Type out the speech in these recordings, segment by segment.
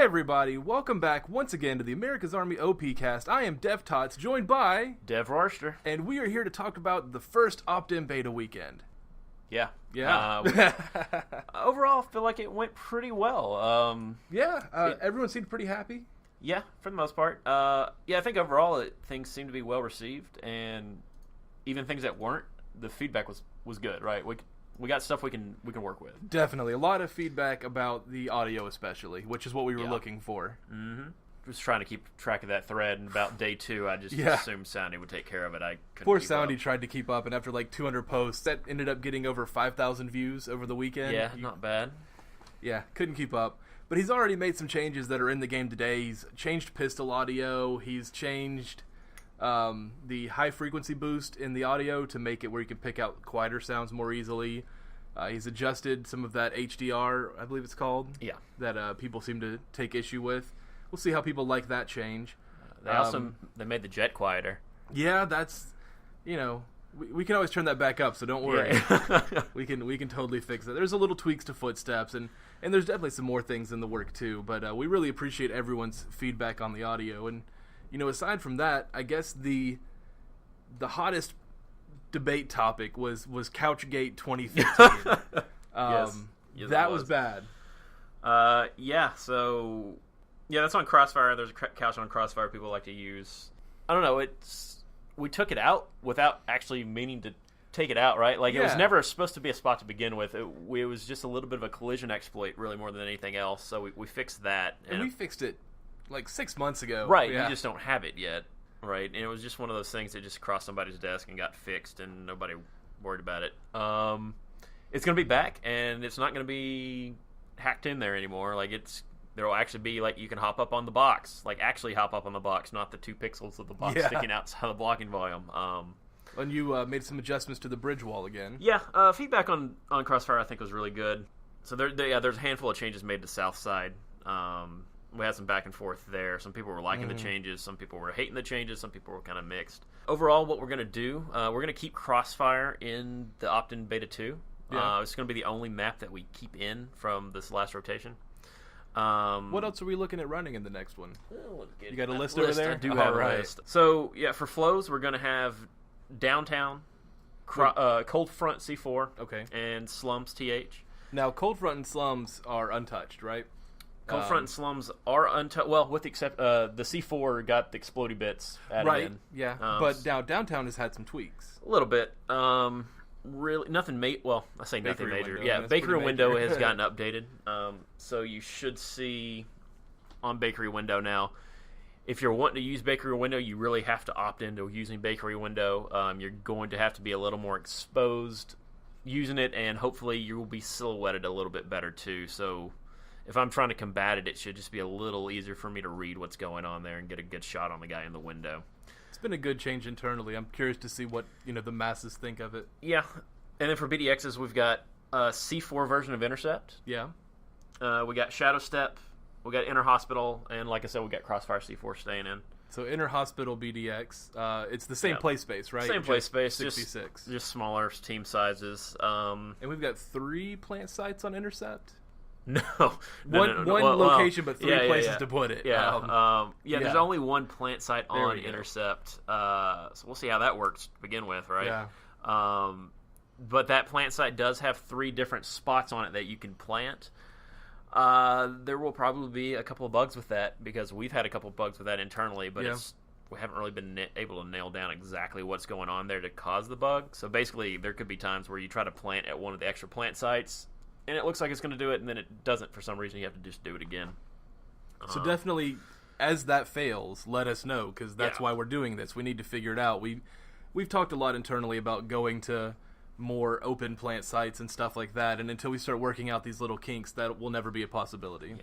everybody, welcome back once again to the America's Army OP Cast. I am Dev Tots, joined by Dev Rawrster, and we are here to talk about the first opt-in beta weekend. Yeah. Overall, I feel like it went pretty well. Everyone seemed pretty happy. Yeah, for the most part. I think overall things seemed to be well received, and even things that weren't, the feedback was good, right? We got stuff we can work with. Definitely. A lot of feedback about the audio especially, which is what we were looking for. Mm-hmm. Just trying to keep track of that thread, and about day 2, I just assumed Soundy would take care of it. I couldn't Poor keep Soundy up. tried to keep up, and after like 200 posts, that ended up getting over 5,000 views over the weekend. Yeah, not bad. Yeah, couldn't keep up. But he's already made some changes that are in the game today. He's changed pistol audio. He's changed the high-frequency boost in the audio to make it where you can pick out quieter sounds more easily. He's adjusted some of that HDR, I believe it's called, that people seem to take issue with. We'll see how people like that change. They made the jet quieter. Yeah, that's, we can always turn that back up, so don't worry. Yeah. we can totally fix it. There's a little tweaks to footsteps, and there's definitely some more things in the work too. But we really appreciate everyone's feedback on the audio. And aside from that, I guess the hottest debate topic was Couchgate 2015. Yes, that was bad. That's on Crossfire. There's a couch on Crossfire people like to use. I don't know. We took it out without actually meaning to take it out, right? Like, it was never supposed to be a spot to begin with. It was just a little bit of a collision exploit, really, more than anything else. So we fixed that. And we fixed it like 6 months ago. Right. Yeah. You just don't have it yet. Right. And it was just one of those things that just crossed somebody's desk and got fixed, and nobody worried about it. It's going to be back, and it's not going to be hacked in there anymore. Like, there will actually be, like, you can hop up on the box. Like, actually hop up on the box, not the 2 pixels of the box sticking outside the blocking volume. And you made some adjustments to the bridge wall again. Yeah, feedback on Crossfire I think was really good. So there's a handful of changes made to South Side. We had some back and forth there. Some people were liking the changes. Some people were hating the changes. Some people were kind of mixed. Overall, what we're going to do, we're going to keep Crossfire in the opt-in beta 2. Yeah. It's going to be the only map that we keep in from this last rotation. What else are we looking at running in the next one? You got a list over there? I do have a list. So, for flows, we're going to have Downtown, Cold Front C4, and Slums TH. Now, Cold Front and Slums are untouched, right? Cold Front and Slums are untouched. Well, with the the C4 got the explodey bits added in. Yeah. But now Downtown has had some tweaks. A little bit. Really, nothing well, I say nothing major. Window, Bakery Window has gotten updated. So you should see on Bakery Window now, if you're wanting to use Bakery Window, you really have to opt into using Bakery Window. You're going to have to be a little more exposed using it, and hopefully you will be silhouetted a little bit better too. So if I'm trying to combat it, it should just be a little easier for me to read what's going on there and get a good shot on the guy in the window. It's been a good change internally. I'm curious to see what the masses think of it. Yeah, and then for BDXs, we've got a C4 version of Intercept. Yeah. We got Shadow Step. We got Inner Hospital, and like I said, we got Crossfire C4 staying in. So Inner Hospital BDX, it's the same play space, right? Same play space, 66. Just smaller team sizes. And we've got 3 plant sites on Intercept. No. One location, but 3 places to put it. There's only 1 plant site on Intercept. So we'll see how that works to begin with, right? Yeah. But that plant site does have 3 different spots on it that you can plant. There will probably be a couple of bugs with that, because we've had a couple of bugs with that internally, but we haven't really been able to nail down exactly what's going on there to cause the bug. So basically, there could be times where you try to plant at one of the extra plant sites, and it looks like it's going to do it, and then it doesn't for some reason. You have to just do it again. So definitely, as that fails, let us know, because that's why we're doing this. We need to figure it out. We've talked a lot internally about going to more open plant sites and stuff like that, and until we start working out these little kinks, that will never be a possibility.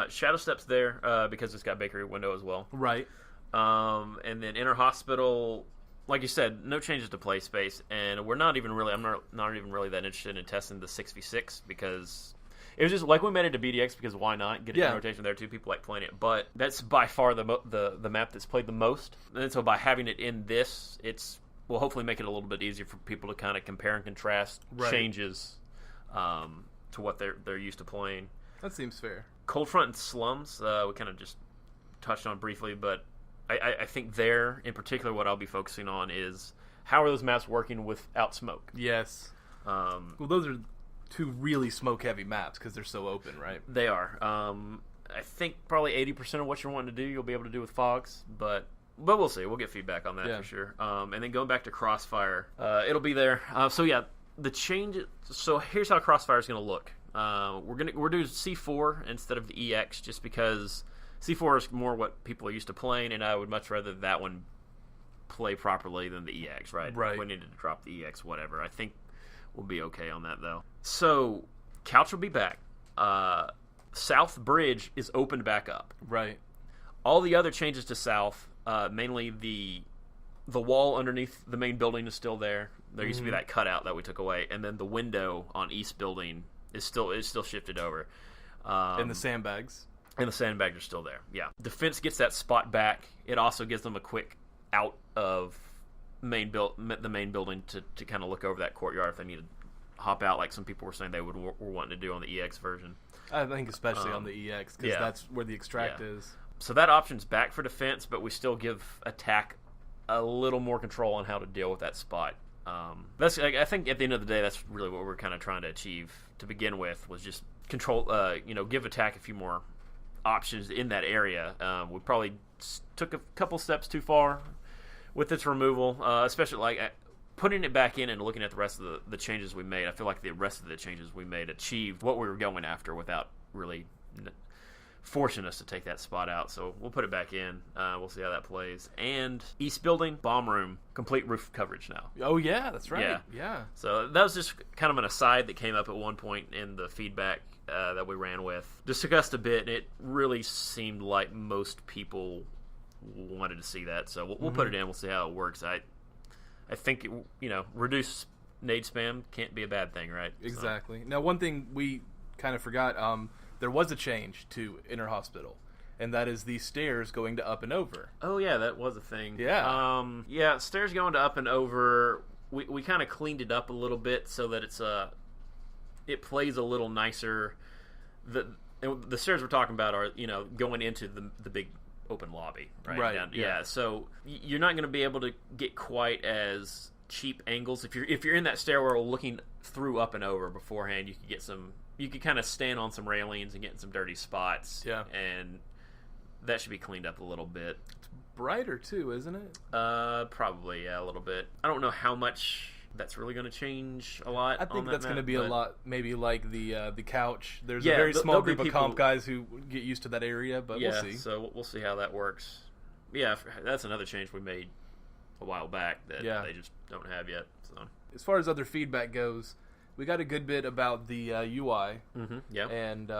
Shadow Step's there because it's got Bakery Window as well. Right. And then Inner Hospital, like you said, no changes to play space, and we're not even really. I'm not even really that interested in testing the 6v6, because it was just like we made it to BDX because why not get it in rotation there too? People like playing it, but that's by far the map that's played the most, and so by having it in this, will hopefully make it a little bit easier for people to kind of compare and contrast changes to what they're used to playing. That seems fair. Cold Front and Slums, we kind of just touched on briefly, but I think there, in particular, what I'll be focusing on is how are those maps working without smoke? Yes. Well, those are two really smoke-heavy maps because they're so open, right? They are. I think probably 80% of what you're wanting to do, you'll be able to do with fogs, but we'll see. We'll get feedback on that for sure. And then going back to Crossfire, it'll be there. So yeah, the change. So here's how Crossfire is going to look. We're doing C4 instead of the EX just because C4 is more what people are used to playing, and I would much rather that one play properly than the EX. Right. Right. If we needed to drop the EX, whatever. I think we'll be okay on that though. So Couch will be back. South Bridge is opened back up. Right. All the other changes to South, mainly the wall underneath the main building is still there. There used to be that cutout that we took away, and then the window on East Building is still shifted over. And the sandbags. And the sandbags are still there. Yeah. Defense gets that spot back. It also gives them a quick out of the main building to kind of look over that courtyard if they need to hop out, like some people were saying they were wanting to do on the EX version. I think especially on the EX because that's where the extract is. So that option's back for defense, but we still give attack a little more control on how to deal with that spot. I think at the end of the day, that's really what we're kind of trying to achieve to begin with, was just control. Give attack a few more options in that area. We probably took a couple steps too far with its removal, especially putting it back in and looking at the rest of the changes we made. I feel like the rest of the changes we made achieved what we were going after without really forcing us to take that spot out. So we'll put it back in. We'll see how that plays. And East Building, Bomb Room, complete roof coverage now. Oh, yeah, that's right. Yeah. So that was just kind of an aside that came up at one point in the feedback that we ran with. Discussed a bit, and it really seemed like most people wanted to see that. So we'll put it in. We'll see how it works. I think, reduce nade spam can't be a bad thing, right? Exactly. So. Now, one thing we kind of forgot, there was a change to Inner Hospital, and that is the stairs going to up and over. Oh, yeah, that was a thing. Yeah. Stairs going to up and over, we kind of cleaned it up a little bit so that it plays a little nicer. The stairs we're talking about are, going into the big open lobby, right? Right. So you're not going to be able to get quite as cheap angles if you're in that stairwell looking through up and over beforehand. You could kind of stand on some railings and get in some dirty spots. Yeah. And that should be cleaned up a little bit. It's brighter too, isn't it? Probably, yeah, a little bit. I don't know how much that's really going to change a lot. I think that's going to be a lot, maybe like the couch. There's a very small group of comp guys who get used to that area, but we'll see. So we'll see how that works. Yeah, that's another change we made a while back that they just don't have yet. So as far as other feedback goes, we got a good bit about the UI. Yeah. And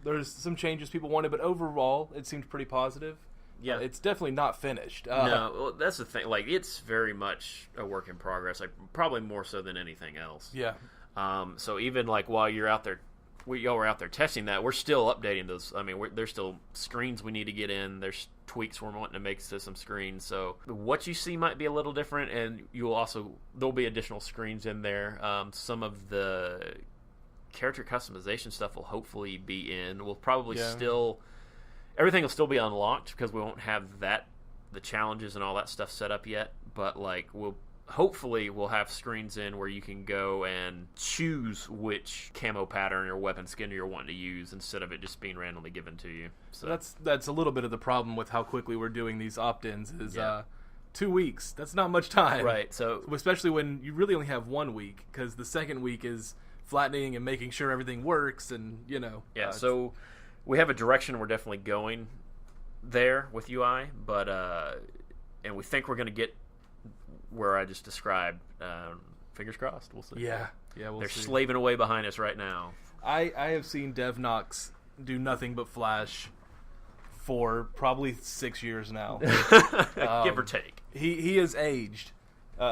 there's some changes people wanted, but overall it seemed pretty positive. Yeah, it's definitely not finished. No, well, that's the thing. It's very much a work in progress. Probably more so than anything else. Yeah. So even while you're out there, y'all were out there testing that, we're still updating those. I mean, there's still screens we need to get in. There's tweaks we're wanting to make to some screens. So what you see might be a little different, and there'll be additional screens in there. Some of the character customization stuff will hopefully be in. We'll probably still. Everything will still be unlocked because we won't have the challenges and all that stuff set up yet. But we'll have screens in where you can go and choose which camo pattern or weapon skin you're wanting to use instead of it just being randomly given to you. So that's a little bit of the problem with how quickly we're doing these opt-ins. Is 2 weeks? That's not much time, right? So especially when you really only have 1 week, because the second week is flattening and making sure everything works, and so. We have a direction we're definitely going there with UI, but and we think we're going to get where I just described. Fingers crossed. We'll see. Yeah, They're slaving away behind us right now. I have seen DevNox do nothing but Flash for probably 6 years now. Give or take. He has aged.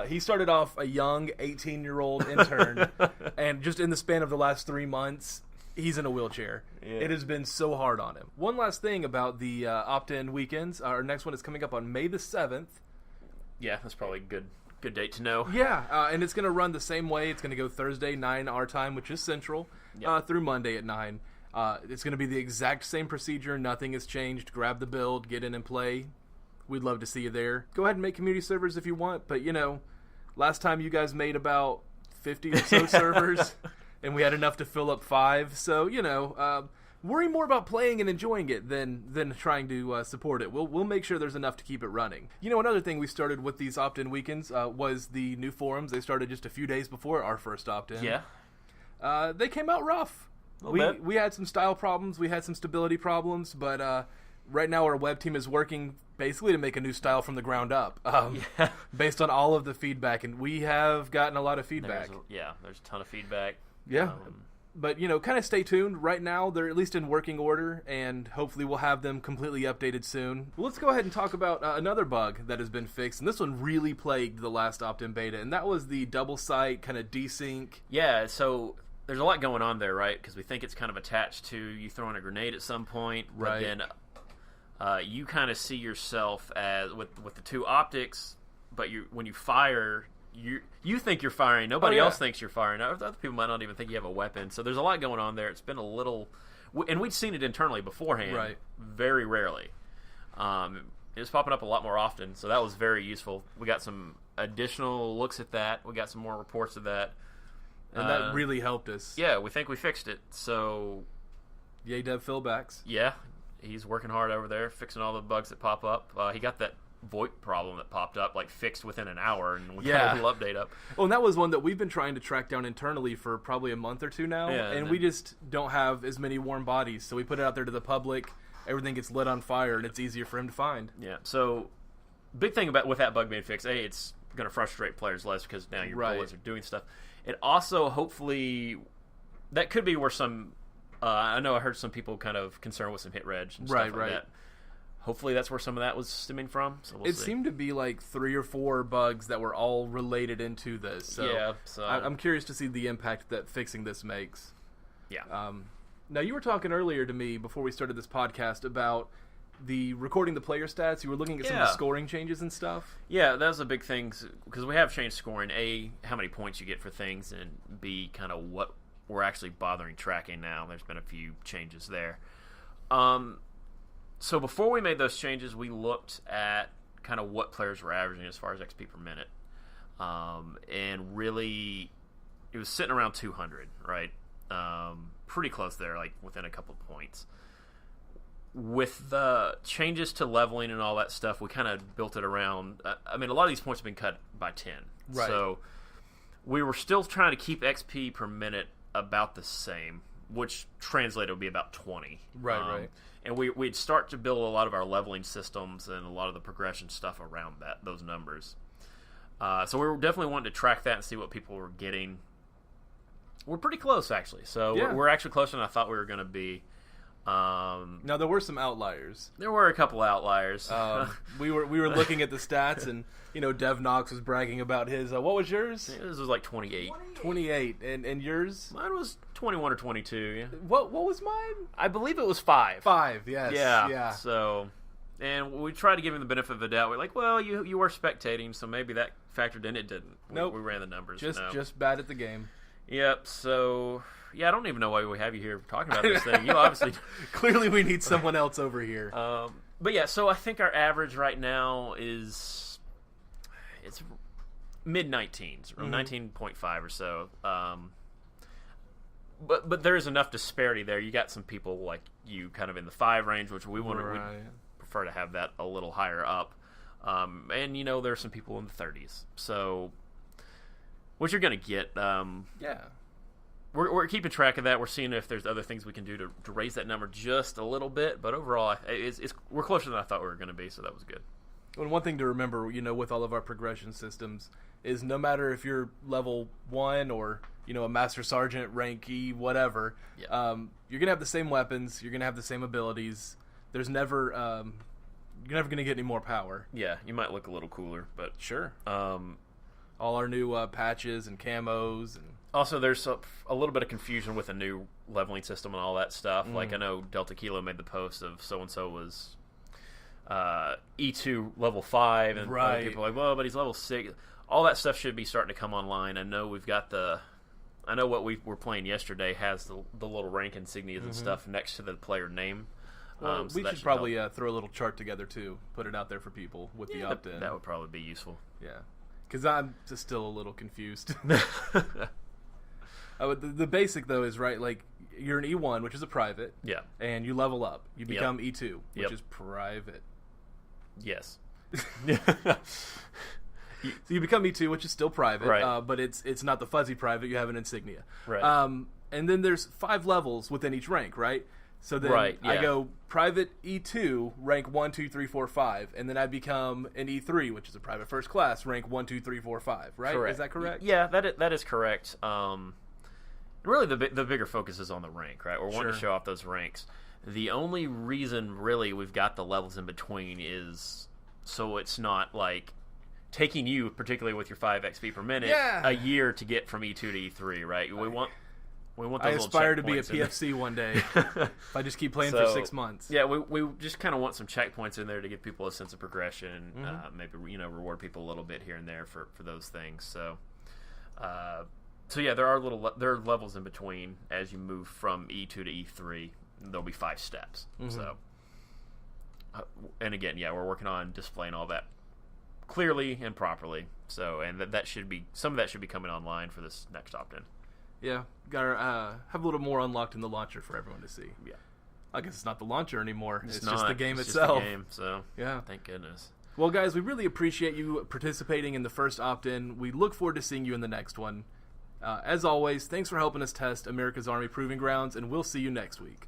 He started off a young 18-year-old intern, and just in the span of the last 3 months, he's in a wheelchair. Yeah. It has been so hard on him. One last thing about the opt-in weekends. Our next one is coming up on May the 7th. Yeah, that's probably a good date to know. Yeah, and it's going to run the same way. It's going to go Thursday, 9 our time, which is Central, through Monday at 9. It's going to be the exact same procedure. Nothing has changed. Grab the build, get in and play. We'd love to see you there. Go ahead and make community servers if you want, but last time you guys made about 50 or so servers, and we had enough to fill up 5. So worry more about playing and enjoying it than trying to support it. We'll make sure there's enough to keep it running. Another thing we started with these opt-in weekends was the new forums. They started just a few days before our first opt-in. Yeah. They came out rough. We had some style problems. We had some stability problems, but right now our web team is working basically to make a new style from the ground up, based on all of the feedback, and we have gotten a lot of feedback. There's a ton of feedback. Yeah. But, kind of stay tuned. Right now, they're at least in working order, and hopefully we'll have them completely updated soon. Well, let's go ahead and talk about another bug that has been fixed, and this one really plagued the last opt-in beta, and that was the double site kind of desync. Yeah, so there's a lot going on there, right? Because we think it's kind of attached to you throwing a grenade at some point, right? But then you kind of see yourself as with the two optics, but when you fire, you think you're firing. Nobody else thinks you're firing. Other people might not even think you have a weapon. So there's a lot going on there. It's been a little, and we'd seen it internally beforehand, right? Very rarely. It was popping up a lot more often, so that was very useful. We got some additional looks at that. We got some more reports of that. And that really helped us. Yeah, we think we fixed it. So, yay, Dev Philbacks. Yeah, he's working hard over there, fixing all the bugs that pop up. He got that VoIP problem that popped up, fixed within an hour, and we got a little update up. Well, and that was one that we've been trying to track down internally for probably a month or two now, and we just don't have as many warm bodies, so we put it out there to the public. Everything gets lit on fire, and it's easier for him to find. Yeah, so big thing with that bug being fixed, it's going to frustrate players less because now your bullets are doing stuff. It also, hopefully, that could be where some, I know I heard some people kind of concerned with some hit reg and stuff like that. Hopefully that's where some of that was stemming from. So we'll see. Seemed to be 3 or 4 bugs that were all related into this. So, I'm curious to see the impact that fixing this makes. Yeah. Now, you were talking earlier to me before we started this podcast about the recording the player stats. You were looking at some of the scoring changes and stuff. Yeah, that was a big thing because we have changed scoring. A, how many points you get for things, and B, kind of what we're actually bothering tracking now. There's been a few changes there. So before we made those changes, we looked at kind of what players were averaging as far as XP per minute. And really, it was sitting around 200, right? Pretty close there, within a couple of points. With the changes to leveling and all that stuff, we kind of built it around. A lot of these points have been cut by 10. Right. So we were still trying to keep XP per minute about the same, which translated would be about 20. Right. And we'd start to build a lot of our leveling systems and a lot of the progression stuff around those numbers. So we were definitely wanting to track that and see what people were getting. We're pretty close, actually. So we're actually closer than I thought we were going to be. Now, there were some outliers. There were a couple outliers. We were looking at the stats, and Dev Knox was bragging about his. What was yours? His was 28. 28, and yours? Mine was 21 or 22. Yeah. What was mine? I believe it was 5. 5, yes. Yeah. So, and we tried to give him the benefit of the doubt. We're like, well, you were spectating, so maybe that factored in. It didn't. Nope. We ran the numbers. Just bad at the game. Yep. So. Yeah, I don't even know why we have you here talking about this thing. You obviously... Clearly we need someone else over here. But yeah, so I think our average right now is... It's mid-19s, 19.5 or so. But there is enough disparity there. You got some people like you kind of in the 5 range, which we we'd prefer to have that a little higher up. And, there are some people in the 30s. So, what you're going to get... We're keeping track of that. We're seeing if there's other things we can do to raise that number just a little bit. But overall, we're closer than I thought we were going to be, so that was good. And one thing to remember, with all of our progression systems, is no matter if you're level 1 or, a Master Sergeant, rank E, whatever, you're going to have the same weapons. You're going to have the same abilities. There's never... you're never going to get any more power. Yeah, you might look a little cooler, but... Sure. All our new patches and camos and... Also, there's a little bit of confusion with a new leveling system and all that stuff. I know Delta Kilo made the post of so-and-so was E2 level 5, and other people are like, well, but he's level 6. All that stuff should be starting to come online. I know we've got the I know what we were playing yesterday has the little rank insignias and stuff next to the player name. Well, we should probably throw a little chart together too, put it out there for people with the opt-in. That would probably be useful. Yeah, because I'm just still a little confused. The basic though is right. Like you're an E1, which is a private. Yeah. And you level up. You become E2, which is private. Yes. So you become E2, which is still private, right. But it's not the fuzzy private. You have an insignia. Right. And then there's 5 levels within each rank, right? So then I go private E2, rank 1, 2, 3, 4, 5, and then I become an E3, which is a private first class, rank 1, 2, 3, 4, 5, right? Correct. Is that correct? Yeah, that is correct. Really, the bigger focus is on the rank, right? We're wanting to show off those ranks. The only reason, really, we've got the levels in between is so it's not like taking you, particularly with your 5 XP per minute, a year to get from E2 to E3, right? We want those I aspire to be a checkpoints PFC one day if I just keep playing for 6 months. Yeah, we just kind of want some checkpoints in there to give people a sense of progression, maybe reward people a little bit here and there for those things. So yeah, there are levels in between as you move from E2 to E3. There'll be 5 steps. So, and again, we're working on displaying all that clearly and properly. So, and that should be some of that should be coming online for this next opt-in. Yeah, gotta have a little more unlocked in the launcher for everyone to see. Yeah, I guess it's not the launcher anymore. It's not. Just the game it's itself. Just the game, so yeah, thank goodness. Well, guys, we really appreciate you participating in the first opt-in. We look forward to seeing you in the next one. As always, thanks for helping us test America's Army Proving Grounds, and we'll see you next week.